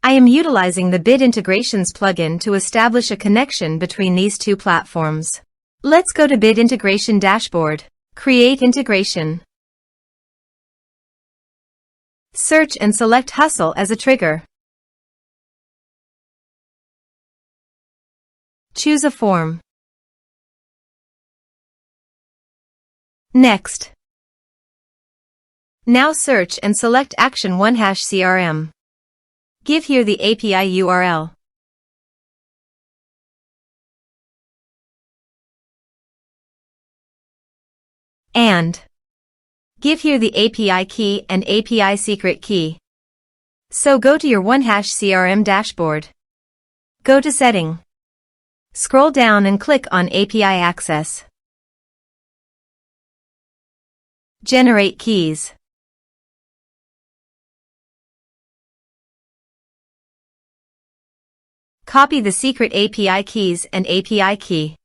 I am utilizing the Bit Integrations plugin to establish a connection between these two platforms. Let's go to Bit Integration Dashboard. Create integration. Search and select Hustle as a trigger. Choose a form. Next. Now search and select Action OneHash CRM. Give here the API URL. And give here the API key and API secret key. So go to your OneHash CRM dashboard. Go to Setting. Scroll down and click on API Access. Generate keys. Copy the secret API keys and API key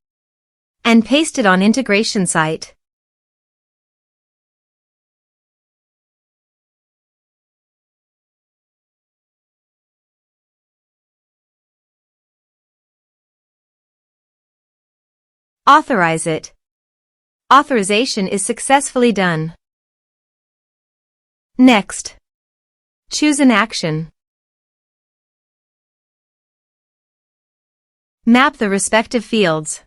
and paste it on integration site. Authorize it. Authorization is successfully done. Next. Choose an action. Map the respective fields.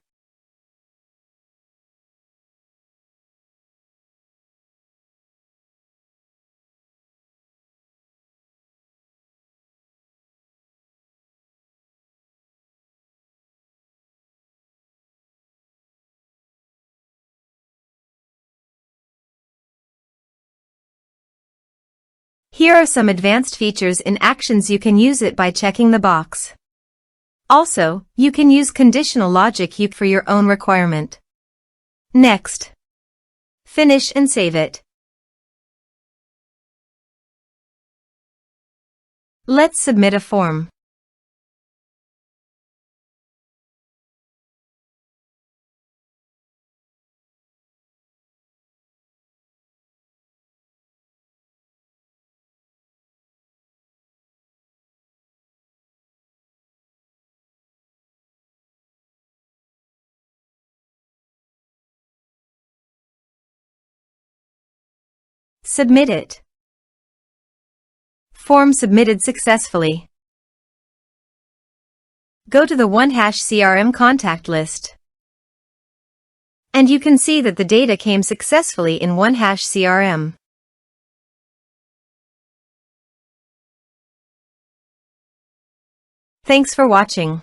Here are some advanced features in Actions. You can use it by checking the box. Also, you can use conditional logic for your own requirement. Next. Finish and save it. Let's submit a form. Submit it. Form submitted successfully. Go to the OneHash CRM contact list. And you can see that the data came successfully in OneHash CRM. Thanks for watching.